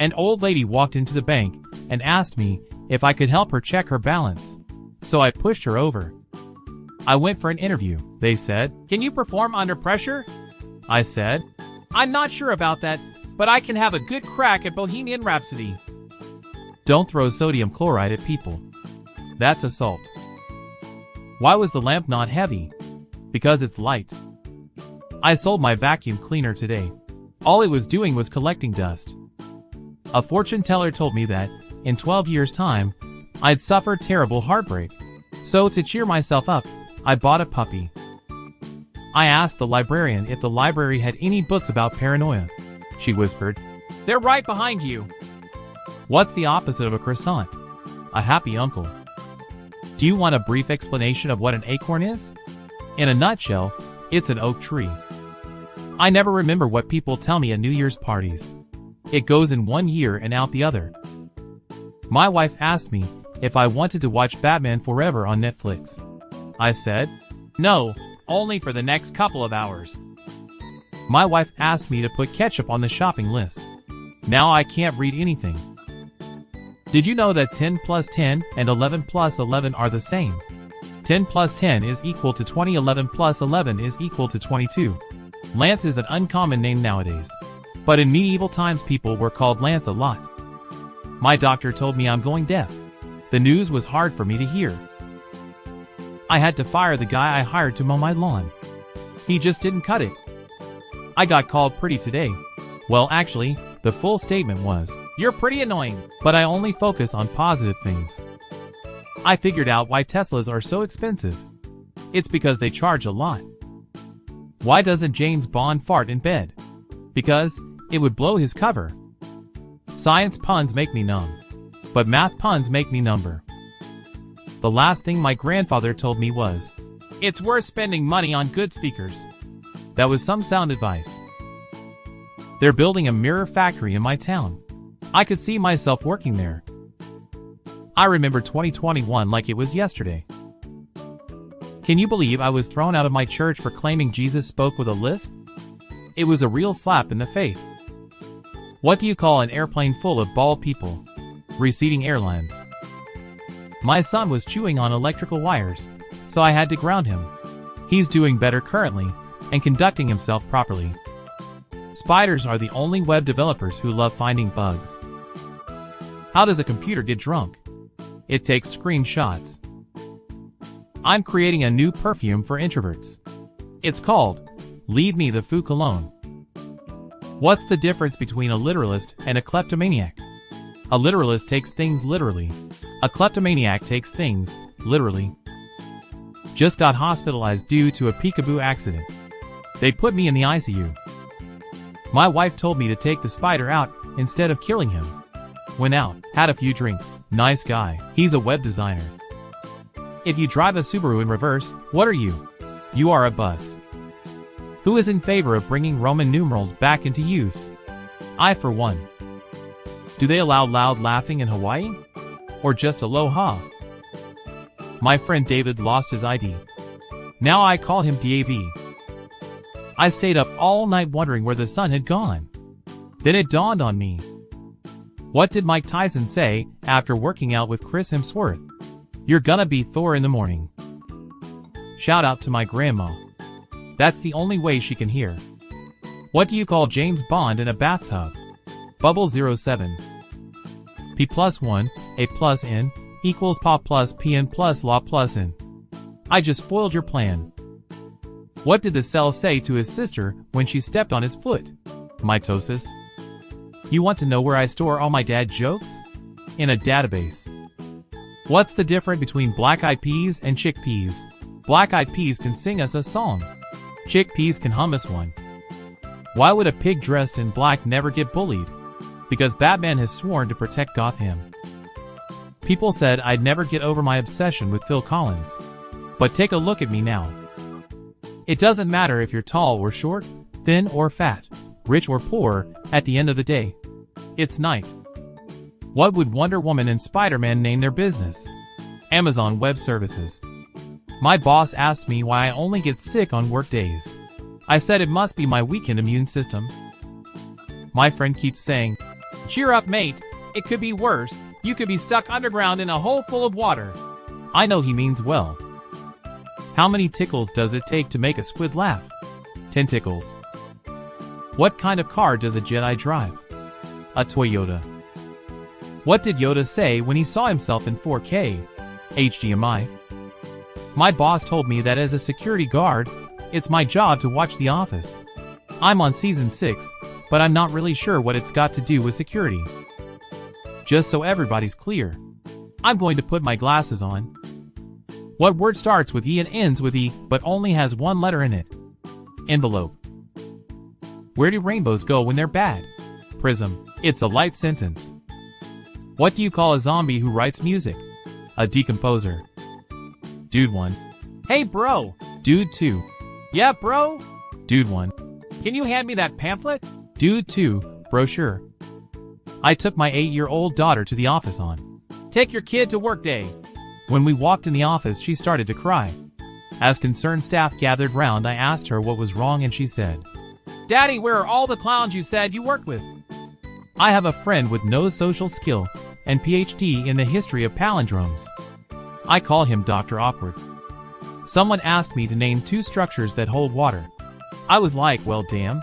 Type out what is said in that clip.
An old lady walked into the bank and asked me if I could help her check her balance. So I pushed her over. I went for an interview. They said, "Can you perform under pressure?" I said, "I'm not sure about that, but I can have a good crack at Bohemian Rhapsody." Don't throw sodium chloride at people. That's assault. Why was the lamp not heavy? Because it's light. I sold my vacuum cleaner today. All it was doing was collecting dust. A fortune teller told me that, in 12 years' time, I'd suffer terrible heartbreak. So to cheer myself up, I bought a puppy. I asked the librarian if the library had any books about paranoia. She whispered, "They're right behind you." What's the opposite of a croissant? A happy uncle. Do you want a brief explanation of what an acorn is? In a nutshell, it's an oak tree. I never remember what people tell me at New Year's parties. It goes in one ear and out the other. My wife asked me if I wanted to watch Batman Forever on Netflix. I said, "No, only for the next couple of hours." My wife asked me to put ketchup on the shopping list. Now I can't read anything. Did you know that 10 plus 10 and 11 plus 11 are the same? 10 plus 10 is equal to 20, 11 plus 11 is equal to 22. Lance is an uncommon name nowadays. But in medieval times people were called Lance a lot. My doctor told me I'm going deaf. The news was hard for me to hear. I had to fire the guy I hired to mow my lawn. He just didn't cut it. I got called pretty today. Well, actually, the full statement was, "You're pretty annoying," but I only focus on positive things. I figured out why Teslas are so expensive. It's because they charge a lot. Why doesn't James Bond fart in bed? Because it would blow his cover. Science puns make me numb, but math puns make me number. The last thing my grandfather told me was, "It's worth spending money on good speakers." That was some sound advice. They're building a mirror factory in my town. I could see myself working there. I remember 2021 like it was yesterday. Can you believe I was thrown out of my church for claiming Jesus spoke with a lisp? It was a real slap in the face. What do you call an airplane full of bald people? Receding airlines. My son was chewing on electrical wires, so I had to ground him. He's doing better currently and conducting himself properly. Spiders are the only web developers who love finding bugs. How does a computer get drunk? It takes screenshots. I'm creating a new perfume for introverts. It's called Leave Me the Fou Cologne. What's the difference between a literalist and a kleptomaniac? A literalist takes things literally. A kleptomaniac takes things literally. Just got hospitalized due to a peekaboo accident. They put me in the ICU. My wife told me to take the spider out instead of killing him. Went out, had a few drinks. Nice guy. He's a web designer. If you drive a Subaru in reverse, what are you? You are a bus. Who is in favor of bringing Roman numerals back into use? I for one. Do they allow loud laughing in Hawaii? Or just aloha? My friend David lost his ID. Now I call him DAV. I stayed up all night wondering where the sun had gone. Then it dawned on me. What did Mike Tyson say after working out with Chris Hemsworth? You're gonna be Thor in the morning. Shout out to my grandma. That's the only way she can hear. What do you call James Bond in a bathtub? Bubble 07. P plus 1, A plus N, equals Pa plus PN plus Law plus N. I just foiled your plan. What did the cell say to his sister when she stepped on his foot? Mitosis. You want to know where I store all my dad jokes? In a database. What's the difference between black eyed peas and chickpeas? Black eyed peas can sing us a song. Chickpeas can hum us one. Why would a pig dressed in black never get bullied? Because Batman has sworn to protect Gotham. People said I'd never get over my obsession with Phil Collins. But take a look at me now. It doesn't matter if you're tall or short, thin or fat, rich or poor, at the end of the day. It's night. What would Wonder Woman and Spider-Man name their business? Amazon Web Services. My boss asked me why I only get sick on work days. I said it must be my weakened immune system. My friend keeps saying, Cheer up, mate. It could be worse. You could be stuck underground in a hole full of water. I know he means well. How many tickles does it take to make a squid laugh? 10 tickles. What kind of car does a Jedi drive? A Toyota. What did Yoda say when he saw himself in 4K? HDMI. My boss told me that as a security guard, it's my job to watch The Office. I'm on season 6, but I'm not really sure what it's got to do with security. Just so everybody's clear, I'm going to put my glasses on. What word starts with E and ends with E, but only has one letter in it? Envelope. Where do rainbows go when they're bad? Prism. It's a light sentence. What do you call a zombie who writes music? A decomposer. Dude 1. Hey bro. Dude 2. Yeah bro. Dude 1. Can you hand me that pamphlet? Dude 2. Brochure. I took my 8-year-old daughter to the office on Take Your Kid to Work Day. When we walked in the office, she started to cry. As concerned staff gathered round, I asked her what was wrong and she said, Daddy, where are all the clowns you said you worked with? I have a friend with no social skill and PhD in the history of palindromes. I call him Dr. Awkward. Someone asked me to name 2 structures that hold water. I was like, well damn,